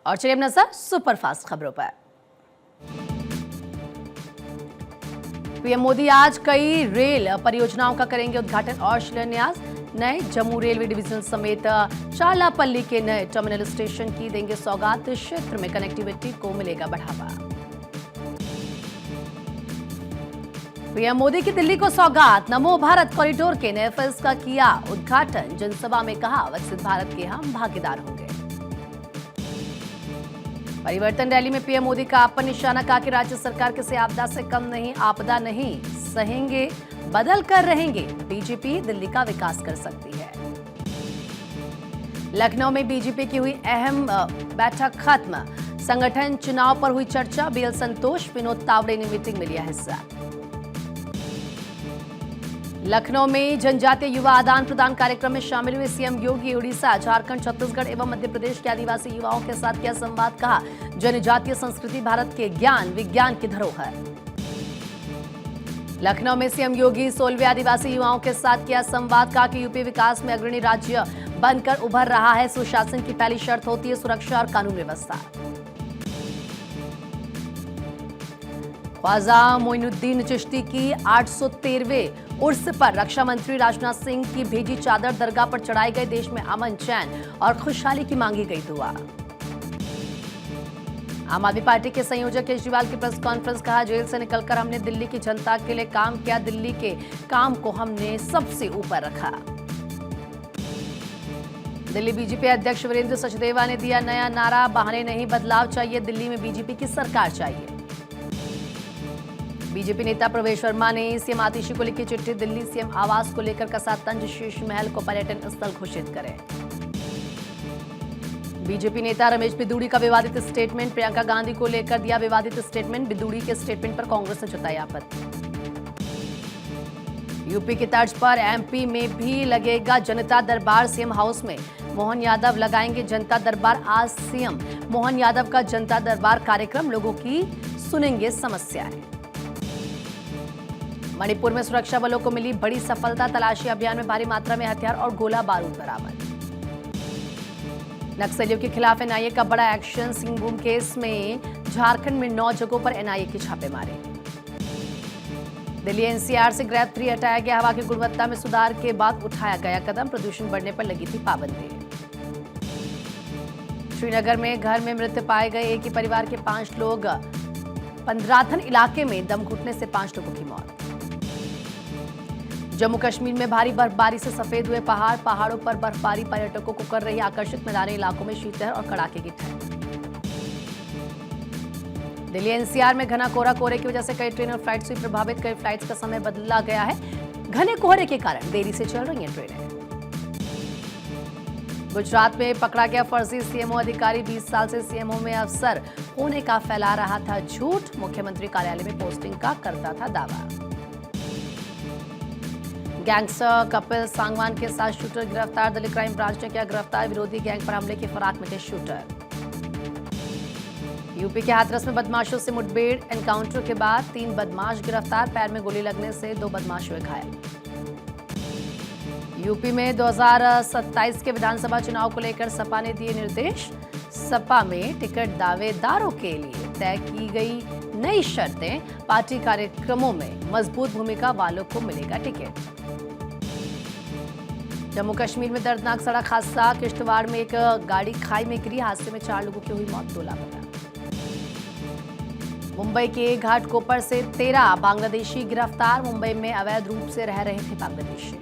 और चलिए अब नजर सुपरफास्ट खबरों पर। पीएम मोदी आज कई रेल परियोजनाओं का करेंगे उद्घाटन और शिलान्यास। नए जम्मू रेलवे डिवीजन समेत चारलापल्ली के नए टर्मिनल स्टेशन की देंगे सौगात। क्षेत्र में कनेक्टिविटी को मिलेगा बढ़ावा। पीएम मोदी की दिल्ली को सौगात। नमो भारत कॉरिडोर के नए फेज का किया उद्घाटन। जनसभा में कहा विकसित भारत के हम भागीदार होंगे। परिवर्तन रैली में पीएम मोदी का आप पर निशाना। कहा कि राज्य सरकार किसी आपदा से कम नहीं, आपदा नहीं सहेंगे, बदल कर रहेंगे। बीजेपी दिल्ली का विकास कर सकती है। लखनऊ में बीजेपी की हुई अहम बैठक खत्म। संगठन चुनाव पर हुई चर्चा। बीएल संतोष, विनोद तावड़े ने मीटिंग में लिया हिस्सा। लखनऊ में जनजातीय युवा आदान प्रदान कार्यक्रम में शामिल हुए सीएम योगी। उड़ीसा, झारखंड, छत्तीसगढ़ एवं मध्य प्रदेश के आदिवासी युवाओं के साथ किया संवाद। कहा जनजातीय संस्कृति भारत के ज्ञान विज्ञान की धरोहर। लखनऊ में सीएम योगी 16वें आदिवासी युवाओं के साथ किया संवाद। कहा कि यूपी विकास में अग्रणी राज्य बनकर उभर रहा है। सुशासन की पहली शर्त होती है सुरक्षा और कानून व्यवस्था। ख्वाजा मोइनुद्दीन चिश्ती की 813वें उर्स पर रक्षा मंत्री राजनाथ सिंह की भेजी चादर। दरगाह पर चढ़ाई गई। देश में अमन, चैन और खुशहाली की मांगी गई दुआ। आम आदमी पार्टी के संयोजक केजरीवाल की प्रेस कॉन्फ्रेंस। कहा जेल से निकलकर हमने दिल्ली की जनता के लिए काम किया। दिल्ली के काम को हमने सबसे ऊपर रखा। दिल्ली बीजेपी अध्यक्ष वीरेंद्र सचदेवा ने दिया नया नारा। बहाने नहीं, बदलाव चाहिए। दिल्ली में बीजेपी की सरकार चाहिए। बीजेपी नेता प्रवेश वर्मा ने सीएम आतिशी को लिखी चिट्ठी। दिल्ली सीएम आवास को लेकर कसा तंज। शीश महल को पर्यटन स्थल घोषित करें। बीजेपी नेता रमेश बिदूड़ी का विवादित स्टेटमेंट। प्रियंका गांधी को लेकर दिया विवादित स्टेटमेंट। बिदूड़ी के स्टेटमेंट पर कांग्रेस ने जताई आपत्ति। यूपी की तर्ज पर एमपी में भी लगेगा जनता दरबार। सीएम हाउस में मोहन यादव लगाएंगे जनता दरबार। आज सीएम मोहन यादव का जनता दरबार कार्यक्रम। लोगों की सुनेंगे समस्याएं। मणिपुर में सुरक्षा बलों को मिली बड़ी सफलता। तलाशी अभियान में भारी मात्रा में हथियार और गोला बारूद बरामद। नक्सलियों के खिलाफ एनआईए का बड़ा एक्शन। सिंहभूम केस में झारखंड में 9 जगहों पर एनआईए की छापेमारी। दिल्ली एनसीआर से ग्रेड 3 हटाया गया। हवा की गुणवत्ता में सुधार के बाद उठाया गया कदम। प्रदूषण बढ़ने पर लगी थी पाबंदी। श्रीनगर में घर में मृत पाए गए एक ही परिवार के 5 लोग। पंद्राथन इलाके में दम घुटने से 5 लोगों की मौत। जम्मू कश्मीर में भारी बर्फबारी से सफेद हुए पहाड़। पहाड़ों पर बर्फबारी पर्यटकों को कर रही आकर्षित। मैदानी इलाकों में शीतलहर और कड़ाके की ठंड। दिल्ली एनसीआर में घना कोहरा। कोहरे की वजह से कई ट्रेन और फ्लाइट्स हुई प्रभावित। कई फ्लाइट्स का समय बदला गया है। घने कोहरे के कारण देरी से चल रही हैं ट्रेनें। गुजरात में पकड़ा गया फर्जी सीएमओ अधिकारी। 20 साल से सीएमओ में अफसर होने का फैला रहा था झूठ। मुख्यमंत्री कार्यालय में पोस्टिंग का करता था दावा। गैंगस्टर कपिल सांगवान के साथ शूटर गिरफ्तार। दिल्ली क्राइम ब्रांच ने किया गिरफ्तार। विरोधी गैंग पर हमले की फराक में थे शूटर। यूपी के हाथरस में बदमाशों से मुठभेड़। एनकाउंटर के बाद 3 बदमाश गिरफ्तार। पैर में गोली लगने से 2 बदमाश हुए घायल। यूपी में 2027 के विधानसभा चुनाव को लेकर सपा ने दिए निर्देश। सपा में टिकट दावेदारों के लिए तय की गई नई शर्तें। पार्टी कार्यक्रमों में मजबूत भूमिका वालों को मिलेगा टिकट। जम्मू कश्मीर में दर्दनाक सड़क हादसा। किश्तवाड़ में एक गाड़ी खाई में गिरी। हादसे में 4 लोगों की हुई मौत, 2 लापता। मुंबई के घाटकोपर से 13 बांग्लादेशी गिरफ्तार। मुंबई में अवैध रूप से रह रहे थे बांग्लादेशी।